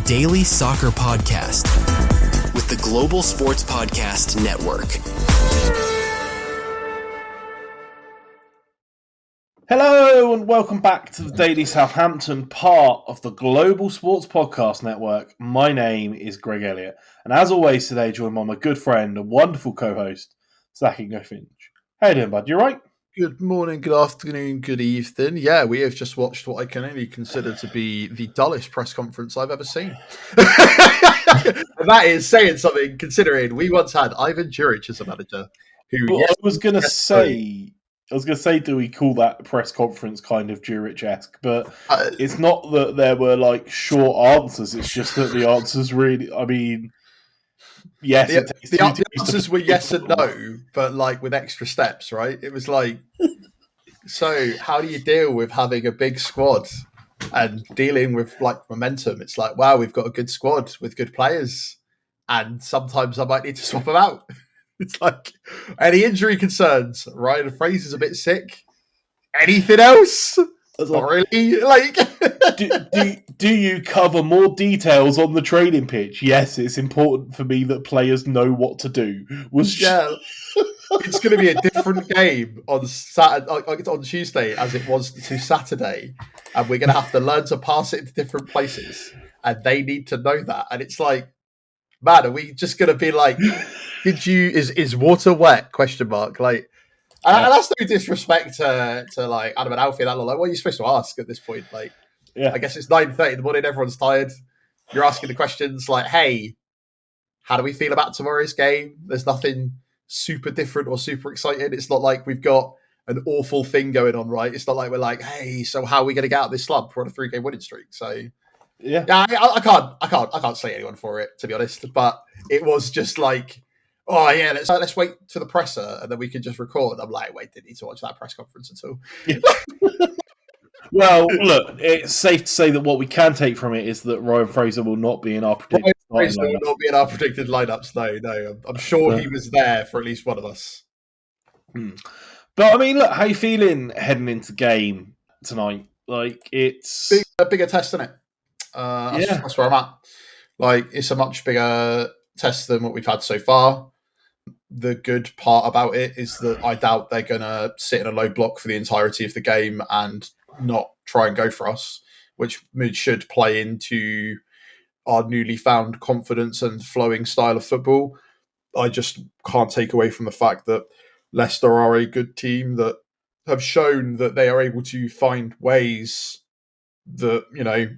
daily soccer podcast with the Global Sports Podcast Network. Hello and welcome back to the Daily Southampton, part of the Global Sports Podcast Network. My name is Greg Elliott, and as always today joined by my good friend and wonderful co-host, Zach Finch. How you doing, bud? You right? Good morning, good afternoon, good evening. Yeah, we have just watched what I can only consider to be the dullest press conference I've ever seen. And that is saying something, considering we once had Ivan Juric as a manager. I was going to say, do we call that press conference kind of Juric-esque? But it's not that there were like short answers. It's just that the answers really, I mean, yes, the answers were yes and no, but like with extra steps, right? It was like, so how do you deal with having a big squad and dealing with like momentum? It's like, wow, we've got a good squad with good players, and sometimes I might need to swap them out. It's like, any injury concerns? Ryan Fraser's a bit sick. Anything else? Not really. Like, do you cover more details on the training pitch? Yes, it's important for me that players know what to do. It's going to be a different game on Saturday, on Tuesday, as it was to Saturday, and we're going to have to learn to pass it into different places, and they need to know that. And it's like, man, are we just going to be like, is water wet? Question mark. Like. And that's no disrespect to like Adam and Alfie and that. Like, what are you supposed to ask at this point? Like, I guess it's 9:30 in the morning. Everyone's tired. You're asking the questions like, "Hey, how do we feel about tomorrow's game?" There's nothing super different or super exciting. It's not like we've got an awful thing going on, right? It's not like we're like, "Hey, so how are we going to get out of this slump? We're on a 3-game winning streak." So, I can't say anyone for it, to be honest. But it was just like, oh yeah, let's wait for the presser and then we can just record. I'm like, wait, didn't need to watch that press conference at all. Well, look, it's safe to say that what we can take from it is that Ryan Fraser will not be in our predicted lineups. Fraser will not be in our predicted lineups. No. I'm sure he was there for at least one of us. But I mean, look, how you feeling heading into game tonight? Like, it's a bigger test, isn't it? That's where I'm at. Like, it's a much bigger test than what we've had so far. The good part about it is that I doubt they're going to sit in a low block for the entirety of the game and not try and go for us, which should play into our newly found confidence and flowing style of football. I just can't take away from the fact that Leicester are a good team that have shown that they are able to find ways that, you know,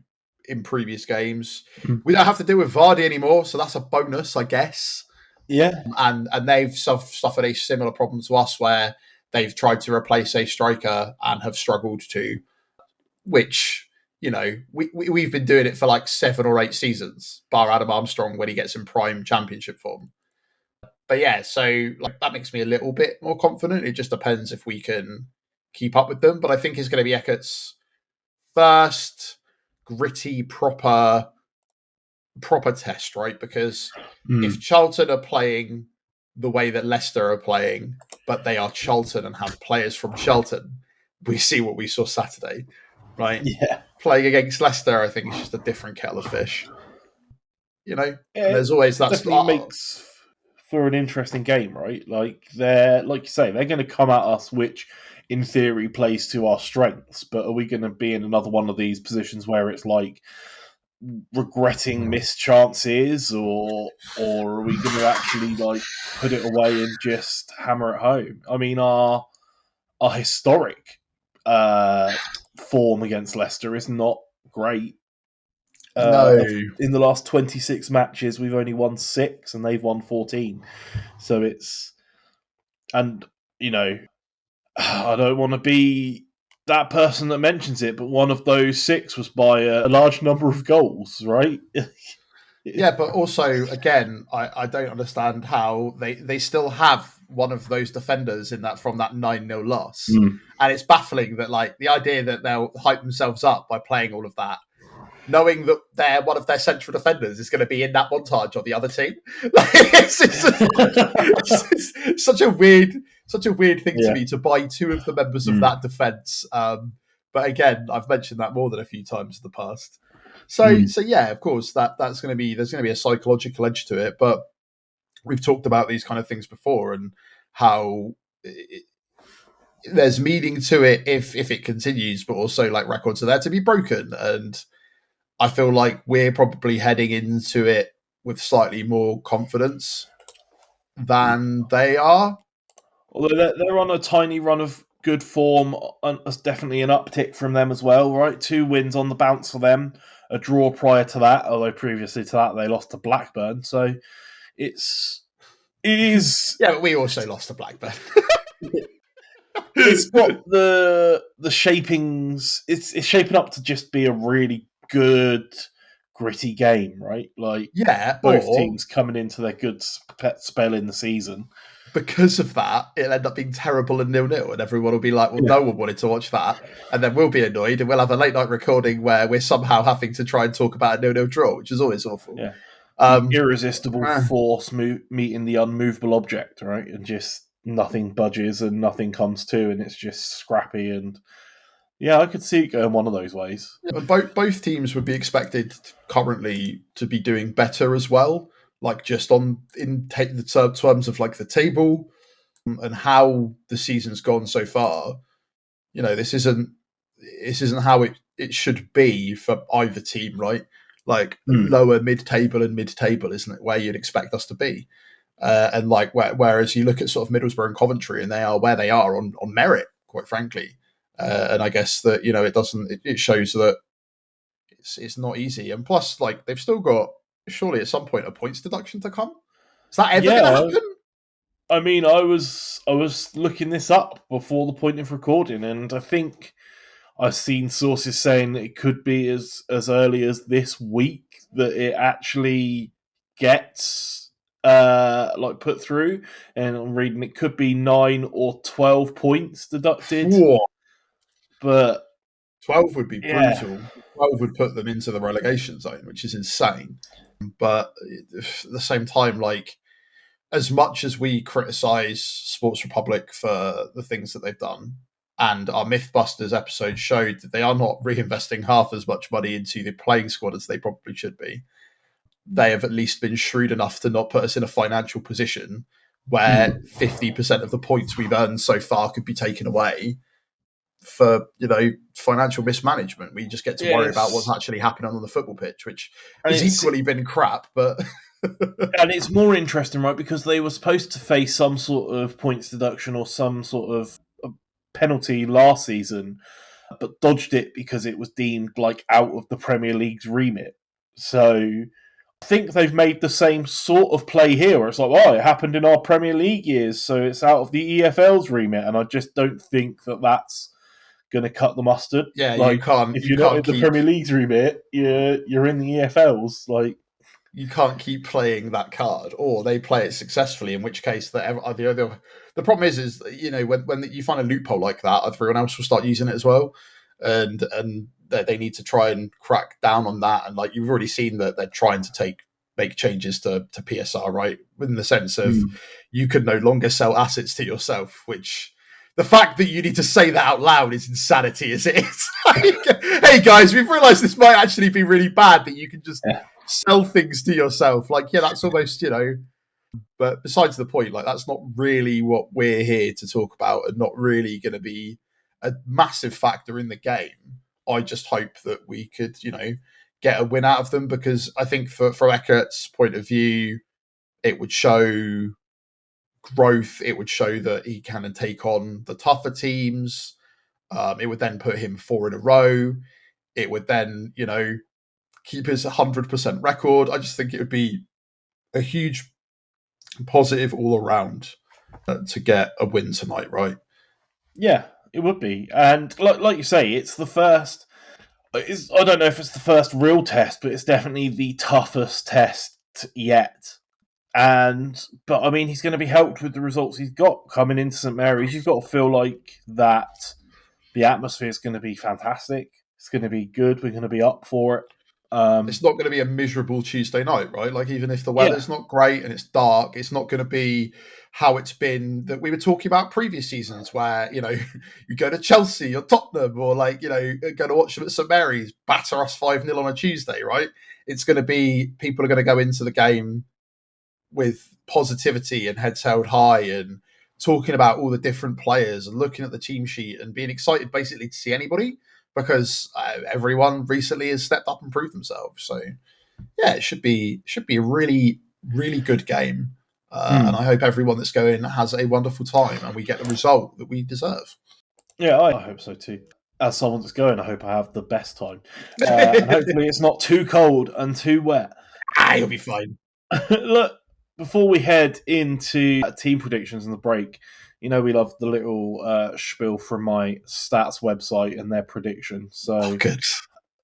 in previous games. We don't have to deal with Vardy anymore, so that's a bonus, I guess. Yeah. And they've suffered a similar problem to us where they've tried to replace a striker and have struggled to, which, you know, we've been doing it for like 7 or 8 seasons, bar Adam Armstrong when he gets in prime championship form. But yeah, so like that makes me a little bit more confident. It just depends if we can keep up with them. But I think it's going to be Eckert's first gritty, proper test, right? Because if Charlton are playing the way that Leicester are playing, but they are Charlton and have players from Charlton, we see what we saw Saturday, right? Yeah. Playing against Leicester, I think it's just a different kettle of fish. You know, there's always that. Definitely makes for an interesting game, right? Like you say, they're going to come at us, which in theory plays to our strengths. But are we going to be in another one of these positions where it's like regretting missed chances, or are we going to actually like put it away and just hammer it home? I mean, our historic form against Leicester is not great. No. In the last 26 matches, we've only won 6 and they've won 14. So it's, and you know, I don't want to be that person that mentions it, but one of those 6 was by a large number of goals, right? Yeah, but also, again, I don't understand how they still have one of those defenders in that from that 9-0 loss. And it's baffling that like the idea that they'll hype themselves up by playing all of that, knowing that one of their central defenders is going to be in that montage of the other team. Like, it's such a weird thing to me to buy 2 of the members of that defence. But again, I've mentioned that more than a few times in the past. So yeah, of course there's going to be a psychological edge to it, but we've talked about these kind of things before and how there's meaning to it if it continues, but also like records are there to be broken. And I feel like we're probably heading into it with slightly more confidence than they are. Although they're on a tiny run of good form, there's definitely an uptick from them as well, right? 2 wins on the bounce for them, a draw prior to that, although previously to that they lost to Blackburn. So it is. Yeah, but we also lost to Blackburn. It's got the shapings. It's shaping up to just be a really good, gritty game, right? Like, yeah, both teams coming into their good spell in the season. Because of that, it'll end up being terrible and 0-0, and everyone will be like, well, no one wanted to watch that. And then we'll be annoyed, and we'll have a late night recording where we're somehow having to try and talk about a 0-0 draw, which is always awful. Yeah. The irresistible force meeting the unmovable object, right? And just nothing budges and nothing comes to, and it's just scrappy. And yeah, I could see it going one of those ways. Yeah, both teams would be expected currently to be doing better as well, like just in the terms of like the table and how the season's gone so far. You know, this isn't how it should be for either team, right? Like lower mid-table and mid-table, isn't it, where you'd expect us to be? And like whereas you look at sort of Middlesbrough and Coventry, and they are where they are on merit, quite frankly. And I guess that, you know, it shows that it's not easy. And plus, like, they've still got, surely at some point, a points deduction to come. Is that ever going to happen? I mean, I was looking this up before the point of recording, and I think I've seen sources saying that it could be as early as this week that it actually gets like put through. And I'm reading it could be 9 or 12 points deducted. Whoa. But 12 would be brutal. 12 would put them into the relegation zone, which is insane. But at the same time, like, as much as we criticise Sports Republic for the things that they've done, and our Mythbusters episode showed that they are not reinvesting half as much money into the playing squad as they probably should be, they have at least been shrewd enough to not put us in a financial position where 50% of the points we've earned so far could be taken away for, you know, financial mismanagement. We just get to worry about what's actually happening on the football pitch, which has equally been crap, but... And it's more interesting, right, because they were supposed to face some sort of points deduction or some sort of penalty last season, but dodged it because it was deemed like out of the Premier League's remit. So I think they've made the same sort of play here, where it's like, oh, it happened in our Premier League years, so it's out of the EFL's remit, and I just don't think that that's going to cut the mustard. Yeah, like, you can't. If you're not in the Premier League's remit, you're in the EFL's. Like, you can't keep playing that card, or they play it successfully. In which case, the problem is you know, when you find a loophole like that, everyone else will start using it as well, and they need to try and crack down on that. And like, you've already seen that they're trying to make changes to PSR, right? In the sense of you can no longer sell assets to yourself, which. The fact that you need to say that out loud is insanity, as it is. Like, hey guys, we've realised this might actually be really bad, that you can just sell things to yourself. Like, yeah, that's almost, you know, but besides the point, like, that's not really what we're here to talk about, and not really going to be a massive factor in the game. I just hope that we could, you know, get a win out of them, because I think from Eckert's point of view, it would show growth. It would show that he can take on the tougher teams. It would then put him 4 in a row. It would then, you know, keep his 100% record. I just think it would be a huge positive all around to get a win tonight, right? Yeah, it would be. And like you say, it's the first... I don't know if it's the first real test, but it's definitely the toughest test yet. But I mean, he's going to be helped with the results he's got coming into St Mary's. You've got to feel like that the atmosphere is going to be fantastic. It's going to be good. We're going to be up for it. It's not going to be a miserable Tuesday night, right? Like, even if the weather's not great and it's dark, it's not going to be how it's been that we were talking about previous seasons, where, you go to Chelsea or Tottenham, or go to watch them at St Mary's, batter us 5-0 on a Tuesday, right? It's going to be, people are going to go into the game with positivity and heads held high, and talking about all the different players and looking at the team sheet and being excited basically to see anybody, because everyone recently has stepped up and proved themselves. So yeah, it should be a really, really good game. And I hope everyone that's going has a wonderful time and we get the result that we deserve. Yeah, I hope so too. As someone that's going, I hope I have the best time. And hopefully it's not too cold and too wet. You'll be fine. Look, before we head into team predictions and the break, we love the little spiel from my stats website and their prediction. So, good.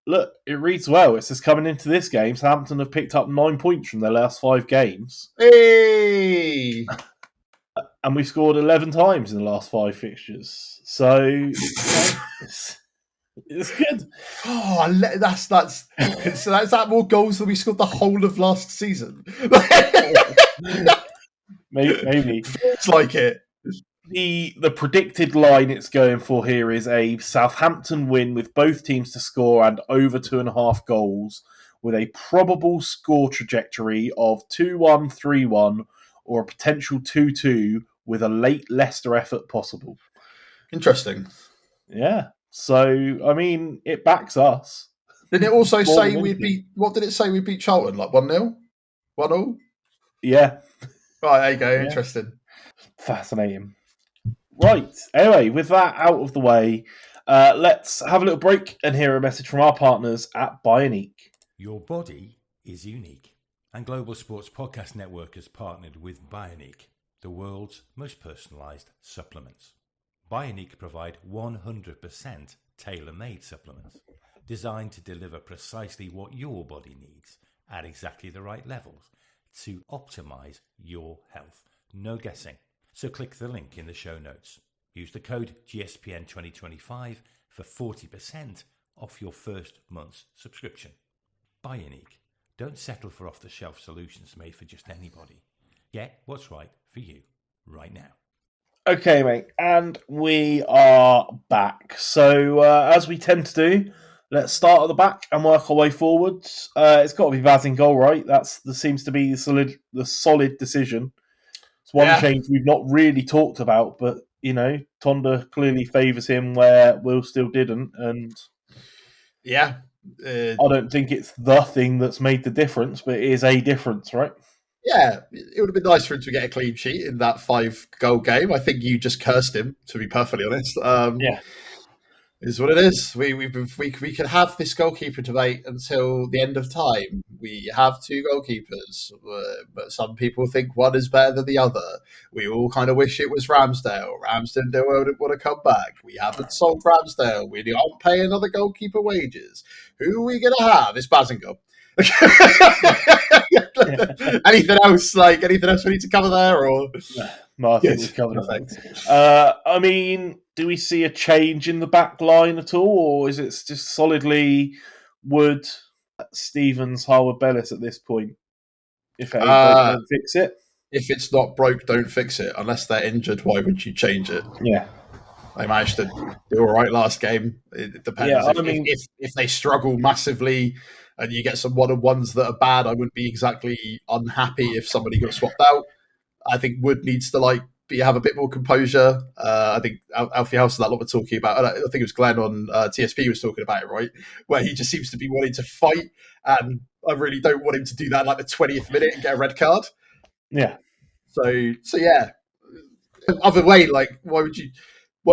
Look, it reads well. It says, coming into this game, Southampton have picked up 9 points from their last 5 games. Hey! And we've scored 11 times in the last 5 fixtures. So, it's good. Oh, that's so that's that more goals than we scored the whole of last season. Maybe. It's like it. The predicted line it's going for here is a Southampton win with both teams to score and over 2.5 goals, with a probable score trajectory of 2-1, 3-1, or a potential 2-2 with a late Leicester effort possible. Interesting. Yeah. So, I mean, it backs us. Didn't it also say we beat... What did it say we beat Charlton? Like 1-0? 1-0? Yeah. Right, there you go. Yeah. Interesting. Fascinating. Right. Anyway, with that out of the way, let's have a little break and hear a message from our partners at Bionic. Your body is unique, and Global Sports Podcast Network has partnered with Bionic, the world's most personalised supplements. Bionic provide 100% tailor-made supplements designed to deliver precisely what your body needs at exactly the right levels to optimise your health. No guessing. So click the link in the show notes. Use the code GSPN2025 for 40% off your first month's subscription. Bionic. Don't settle for off-the-shelf solutions made for just anybody. Get what's right for you right now. Okay, mate, and we are back. So, as we tend to do, let's start at the back and work our way forwards. It's got to be Vaz in goal, right? That seems to be the solid decision. It's one change we've not really talked about, but, Tonda clearly favours him where Will still didn't, and I don't think it's the thing that's made the difference, but it is a difference, right? Yeah, it would have been nice for him to get a clean sheet in that 5-goal game. I think you just cursed him, to be perfectly honest. Is what it is. We can have this goalkeeper debate until the end of time. We have 2 goalkeepers, but some people think one is better than the other. We all kind of wish it was Ramsdale. Ramsdale didn't want to come back. We haven't sold Ramsdale. We aren't paying other goalkeeper wages. Who are we going to have? It's Bazingo. Anything else we need to cover there, or no, I think we've covered it. I mean, do we see a change in the back line at all, or is it just solidly Wood, Stevens, Harwood, Bellis at this point? If it ain't broke, don't fix it. If it's not broke, don't fix it. Unless they're injured, why would you change it? Yeah. They managed to do all right last game. It depends. Yeah, if they struggle massively and you get some one-on-ones that are bad, I wouldn't be exactly unhappy if somebody got swapped out. I think Wood needs to have a bit more composure. I think Alfie House and that lot were talking about, I think it was Glenn on TSP was talking about it, right? Where he just seems to be wanting to fight, and I really don't want him to do that like the 20th minute and get a red card. Yeah. So yeah. Other way, why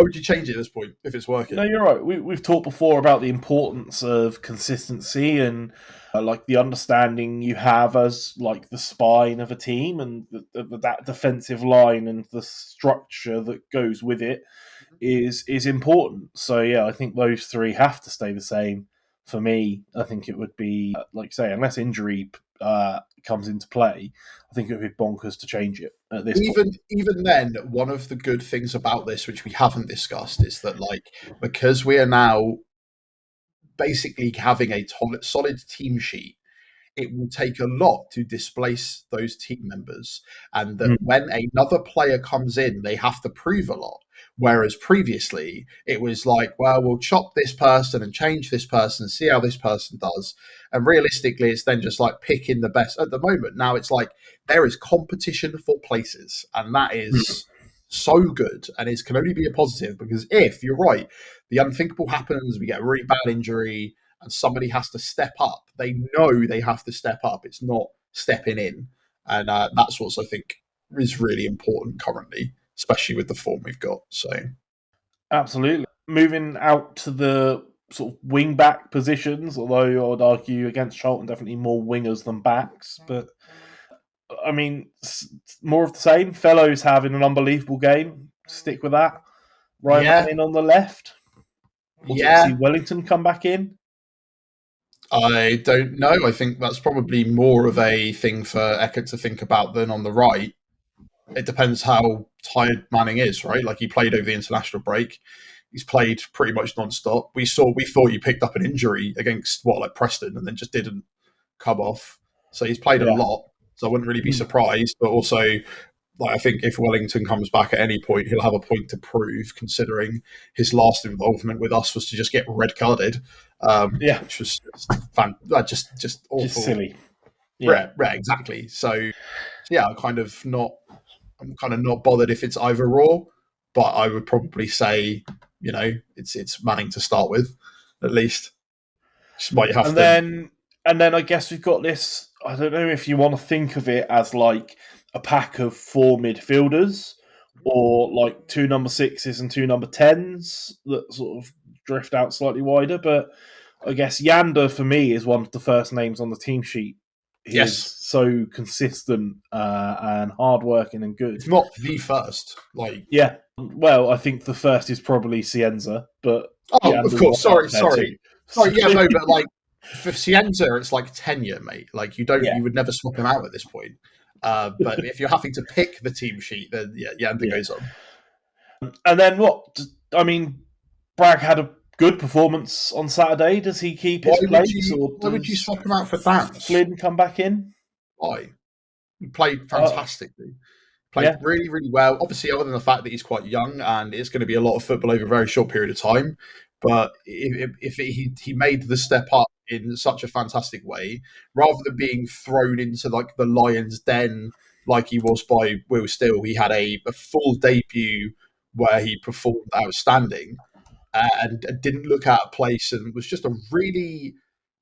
would you change it at this point if it's working? No, you're right. We've talked before about the importance of consistency and the understanding you have as the spine of a team, and that defensive line and the structure that goes with it is important. So yeah, I think those 3 have to stay the same. For me, I think it would be unless injury comes into play, I think it would be bonkers to change it at this point. Even then, one of the good things about this, which we haven't discussed, is that because we are now basically having a solid team sheet, it will take a lot to displace those team members. And that when another player comes in, they have to prove a lot. Whereas previously, it was like, well, we'll chop this person and change this person, see how this person does. And realistically, it's then just like picking the best. At the moment, now it's like there is competition for places. And that is so good. And it can only be a positive because if you're right, the unthinkable happens, we get a really bad injury, and somebody has to step up. They know they have to step up. It's not stepping in. And that's what I think is really important currently, especially with the form we've got. So, absolutely. Moving out to the sort of wing back positions, although I'd argue against Charlton, definitely more wingers than backs. But I mean, more of the same. Fellows having an unbelievable game. Stick with that. Ryan Manning on the left. Or do you see Wellington come back in? I don't know. I think that's probably more of a thing for Eckert to think about than on the right. It depends how tired Manning is, right? Like, he played over the international break. He's played pretty much non-stop. We thought he picked up an injury against Preston and then just didn't come off. So he's played a lot. So I wouldn't really be surprised. But also, I think if Wellington comes back at any point, he'll have a point to prove, considering his last involvement with us was to just get red carded, which was just awful, just silly. Yeah, exactly. So I'm kind of not bothered if it's either or, but I would probably say, it's Manning to start with, at least. Just might have to. And then I guess we've got this. I don't know if you want to think of it as like a pack of 4 midfielders or like 2 number 6s and 2 number 10s that sort of drift out slightly wider. But I guess Yander, for me, is one of the first names on the team sheet. He's so consistent and hardworking and good. It's not the first. Yeah. Well, I think the first is probably Cienza, but of course. Sorry. Yeah, no, but for Cienza, it's like tenure, mate. Like, you would never swap him out at this point. But if you're having to pick the team sheet, then Yander goes on. And then what? I mean, Bragg had a good performance on Saturday. Does he keep his place? Why would you swap him out for Downs? Flynn come back in? Why? He played fantastically. Played really, really well. Obviously, other than the fact that he's quite young and it's going to be a lot of football over a very short period of time. But if he made the step up in such a fantastic way, rather than being thrown into like the lion's den like he was by Will Steele, he had a full debut where he performed outstanding and didn't look out of place, and was just a really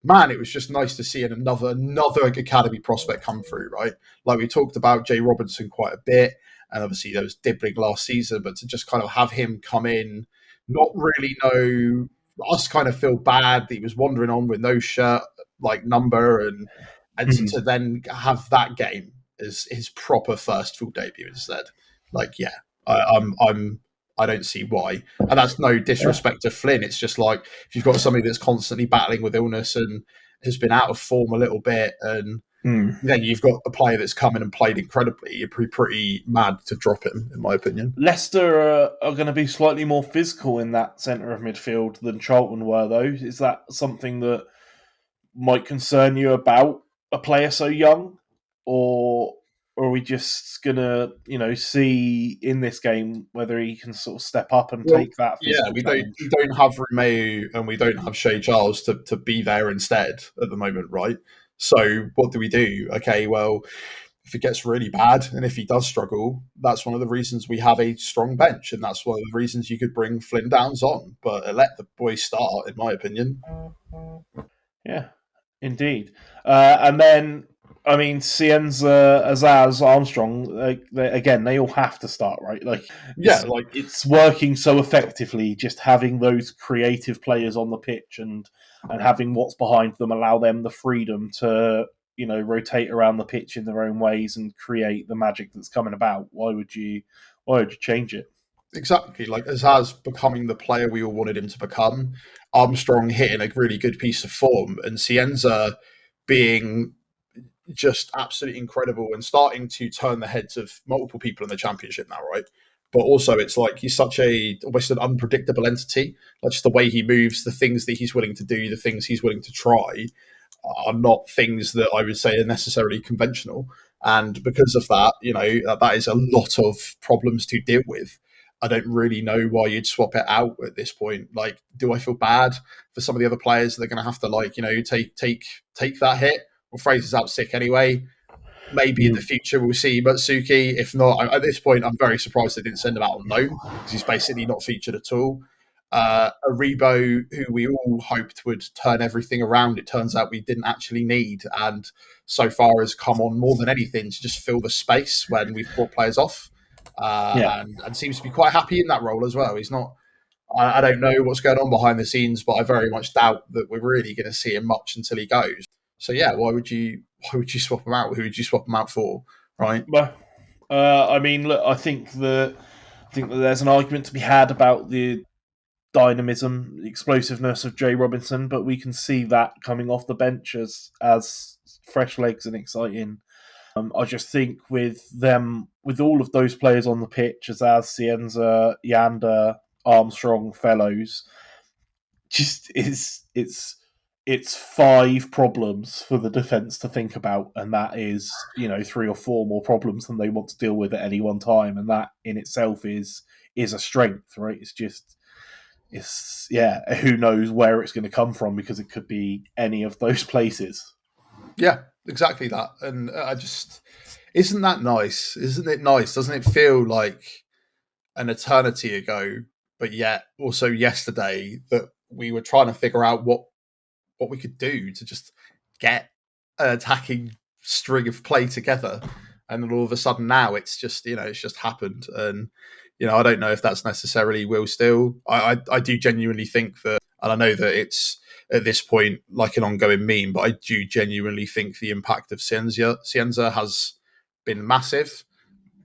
it was just nice to see another academy prospect come through, right? Like, we talked about Jay Robinson quite a bit, and obviously there was Dibbling last season, but to just kind of have him come in, not really know us, kind of feel bad that he was wandering on with no shirt number, and to then have that game as his proper first full debut instead. I don't see why. And that's no disrespect to Flynn. It's just like, if you've got somebody that's constantly battling with illness and has been out of form a little bit, and then you've got a player that's come in and played incredibly, you're pretty mad to drop him, in my opinion. Leicester are going to be slightly more physical in that centre of midfield than Charlton were, though. Is that something that might concern you about a player so young? Or are we just going to, see in this game whether he can sort of step up and take that physical challenge? We don't have Romeu and we don't have Shea Giles to be there instead at the moment, right? So what do we do? Okay, well, if it gets really bad and if he does struggle, that's one of the reasons we have a strong bench, and that's one of the reasons you could bring Flynn Downs on, but let the boys start, in my opinion. Yeah, indeed. And then, I mean, Cienza, Azaz, Armstrong, they all have to start, right? It's working so effectively, just having those creative players on the pitch and having what's behind them allow them the freedom to, rotate around the pitch in their own ways and create the magic that's coming about. Why would you change it? Exactly. Like, Azaz becoming the player we all wanted him to become, Armstrong hitting a really good piece of form, and Cienza being just absolutely incredible and starting to turn the heads of multiple people in the Championship now, right? but also it's like he's such almost an unpredictable entity. Like just the way he moves, the things that he's willing to do, the things he's willing to try are not things that I would say are necessarily conventional. And because of that, that is a lot of problems to deal with. I don't really know why you'd swap it out at this point. Like, do I feel bad for some of the other players that are going to have to take that hit? Well, Fraser's out sick anyway. Maybe in the future we'll see Matsuki. If not, at this point, I'm very surprised they didn't send him out on loan because he's basically not featured at all. Aribo, who we all hoped would turn everything around, it turns out we didn't actually need, and so far has come on more than anything to just fill the space when we've brought players off, and seems to be quite happy in that role as well. He's not. I don't know what's going on behind the scenes, but I very much doubt that we're really going to see him much until he goes. So yeah, why would you swap him out? Who would you swap him out for? Right. Well, I mean, look, I think that there's an argument to be had about the dynamism, the explosiveness of Jay Robinson, but we can see that coming off the bench as fresh legs and exciting. I just think with all of those players on the pitch, as Cienza, Yanda, Armstrong, Fellows, just it's 5 problems for the defence to think about, and that is 3 or 4 more problems than they want to deal with at any one time, and that in itself is a strength, right? Who knows where it's going to come from, because it could be any of those places. Yeah, exactly that. And isn't that nice? Isn't it nice? Doesn't it feel like an eternity ago, but yet also yesterday, that we were trying to figure out what we could do to just get an attacking string of play together, and then all of a sudden now it's just happened. And I don't know if that's necessarily Will Still. I do genuinely think that, and I know that it's at this point like an ongoing meme, but I do genuinely think the impact of Cienza has been massive.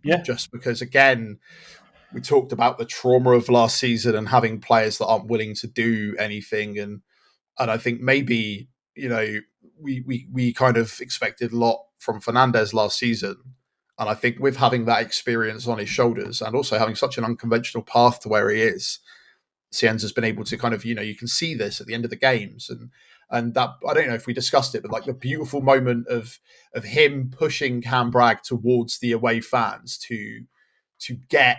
Yeah. Just because, again, we talked about the trauma of last season and having players that aren't willing to do anything, and I think maybe we kind of expected a lot from Fernandes last season. And I think with having that experience on his shoulders and also having such an unconventional path to where he is, Cienza's been able to kind of, you can see this at the end of the games. And that, I don't know if we discussed it, but like the beautiful moment of him pushing Cam Bragg towards the away fans to get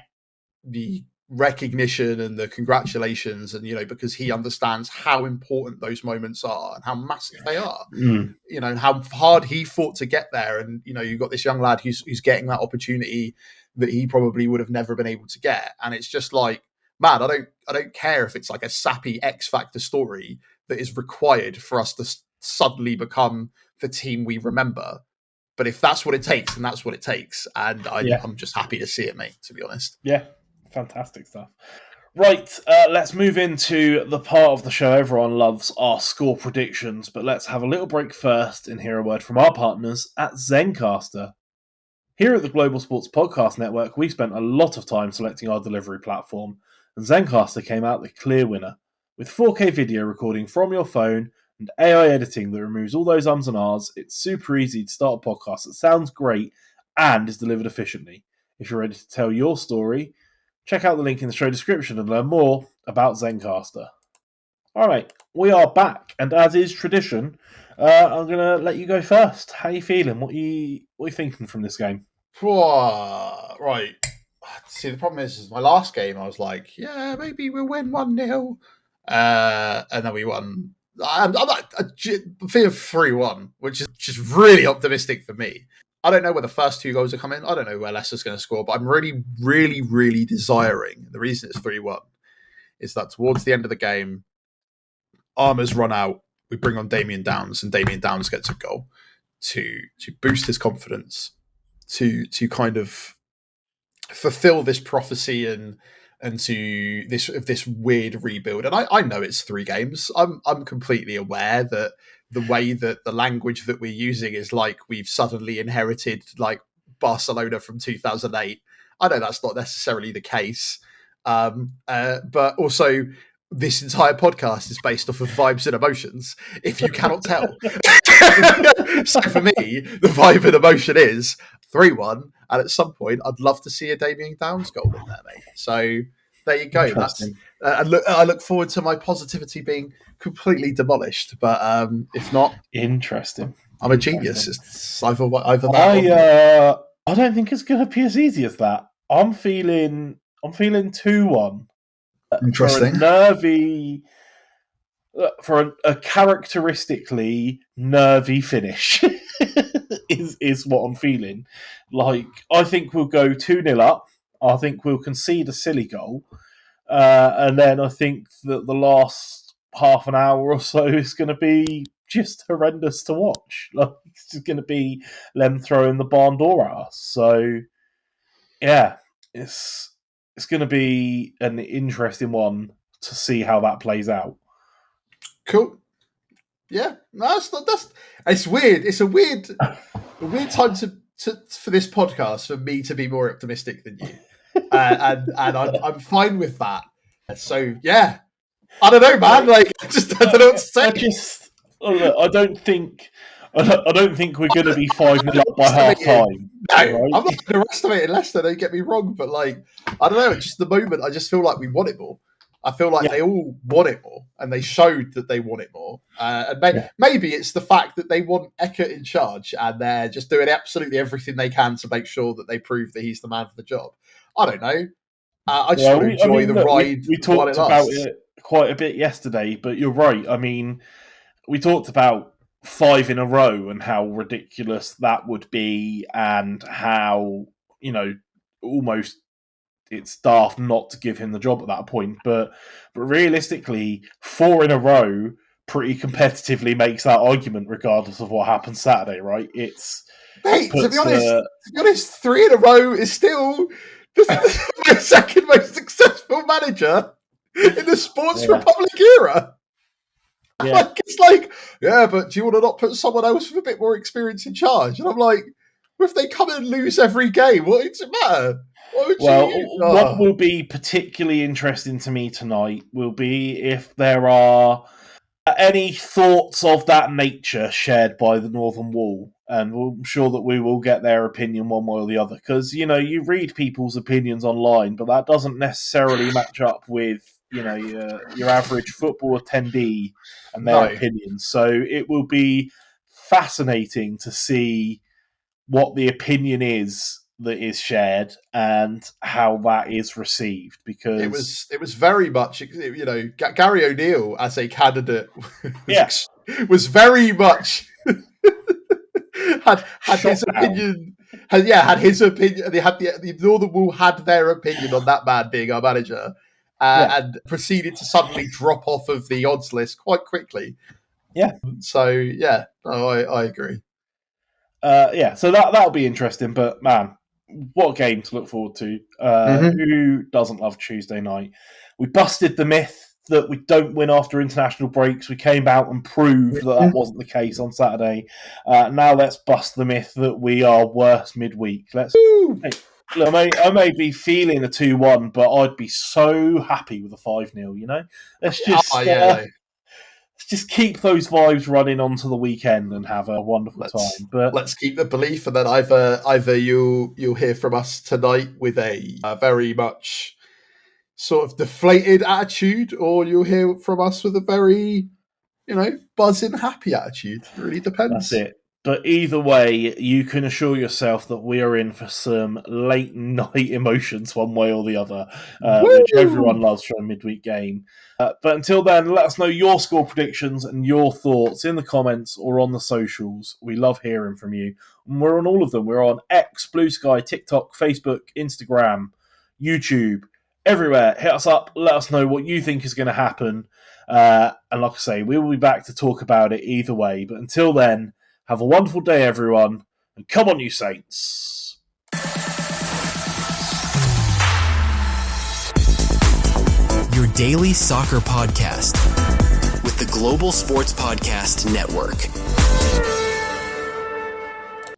the recognition and the congratulations, and because he understands how important those moments are and how massive they are, and how hard he fought to get there. And you've got this young lad who's getting that opportunity that he probably would have never been able to get. And it's just like, man, I don't care if it's like a sappy X Factor story that is required for us to suddenly become the team we remember. But if that's what it takes, then that's what it takes. And I'm just happy to see it, mate, to be honest. Yeah. Fantastic stuff. Right, let's move into the part of the show everyone loves, our score predictions, but let's have a little break first and hear a word from our partners at Zencastr. Here at the Global Sports Podcast Network, we spent a lot of time selecting our delivery platform, and Zencastr came out the clear winner. With 4K video recording from your phone and AI editing that removes all those ums and ahs, it's super easy to start a podcast that sounds great and is delivered efficiently. If you're ready to tell your story, check out the link in the show description and learn more about Zencastr. All right, we are back, and as is tradition, I'm going to let you go first. How are you feeling? What are you thinking from this game? Right. See, the problem is my last game, I was like, yeah, maybe we'll win 1-0. And then we won. I'm like a feel of 3-1, which is just really optimistic for me. I don't know where the first 2 goals are coming. I don't know where Leicester's going to score, but I'm really, really, really desiring, the reason it's 3-1, is that towards the end of the game, Armour's run out, we bring on Damien Downs, and Damien Downs gets a goal to boost his confidence, to kind of fulfill this prophecy and to this weird rebuild. And I know it's 3 games. I'm completely aware that the way that the language that we're using is like we've suddenly inherited like Barcelona from 2008. I know that's not necessarily the case, but also this entire podcast is based off of vibes and emotions, if you cannot tell. So for me, the vibe and emotion is 3-1, and at some point, I'd love to see a Damien Downs goal in there, mate. So there you go. That's I look forward to my positivity being completely demolished, but if not, interesting. I'm a genius. It's either that. I don't think it's going to be as easy as that. I'm feeling 2-1. Interesting. For a characteristically nervy finish is what I'm feeling. Like, I think we'll go 2-0 up. I think we'll concede a silly goal. And then I think that the last half an hour or so is going to be just horrendous to watch. Like, it's just going to be them throwing the barn door at us. So, yeah, it's going to be an interesting one to see how that plays out. Cool. Yeah, no, it's weird. It's a weird time for this podcast for me to be more optimistic than you, and I'm fine with that. So yeah, I don't know, man. Like, I don't know what to say. I don't think we're going to be 5-0 up by half time. No, right? I'm not underestimating Leicester. Don't get me wrong, but like, I don't know. It's just the moment. I just feel like we want it more. I feel like they all want it more, and they showed that they want it more. And maybe it's the fact that they want Eckert in charge, and they're just doing absolutely everything they can to make sure that they prove that he's the man for the job. I don't know. I just want to enjoy the ride. We talked about it quite a bit yesterday, but you're right. I mean, we talked about 5 in a row and how ridiculous that would be, and how, almost it's daft not to give him the job at that point. But realistically, 4 in a row pretty competitively makes that argument, regardless of what happens Saturday, right? To be honest, 3 in a row is still the second most successful manager in the Sports Republic era. Yeah. Like, it's like, but do you want to not put someone else with a bit more experience in charge? And I'm like, if they come and lose every game, what does it matter? What will be particularly interesting to me tonight will be if there are any thoughts of that nature shared by the Northern Wall, and I'm sure that we will get their opinion one way or the other, because you read people's opinions online, but that doesn't necessarily match up with your average football attendee and their opinions. So it will be fascinating to see what the opinion is that is shared and how that is received, because it was very much, Gary O'Neill as a candidate was very much had his opinion. Had his opinion. They had the Northern Wall had their opinion on that man being our manager, and proceeded to suddenly drop off of the odds list quite quickly. Yeah. So I agree. So that'll be interesting. But man, what a game to look forward to. Who doesn't love Tuesday night? We busted the myth that we don't win after international breaks. We came out and proved that wasn't the case on Saturday. Now let's bust the myth that we are worse midweek. I may be feeling a 2-1, but I'd be so happy with a 5-0, Let's just keep those vibes running onto the weekend and have a wonderful time. But let's keep the belief, and then either you'll hear from us tonight with a very much sort of deflated attitude, or you'll hear from us with a very, buzzing, happy attitude. It really depends. That's it. But either way, you can assure yourself that we are in for some late night emotions one way or the other, which everyone loves from a midweek game. But until then, let us know your score predictions and your thoughts in the comments or on the socials. We love hearing from you. And we're on all of them. We're on X, Blue Sky, TikTok, Facebook, Instagram, YouTube, everywhere. Hit us up. Let us know what you think is going to happen. And like I say, we will be back to talk about it either way. But until then, have a wonderful day, everyone, and come on, you Saints. Your daily soccer podcast with the Global Sports Podcast Network.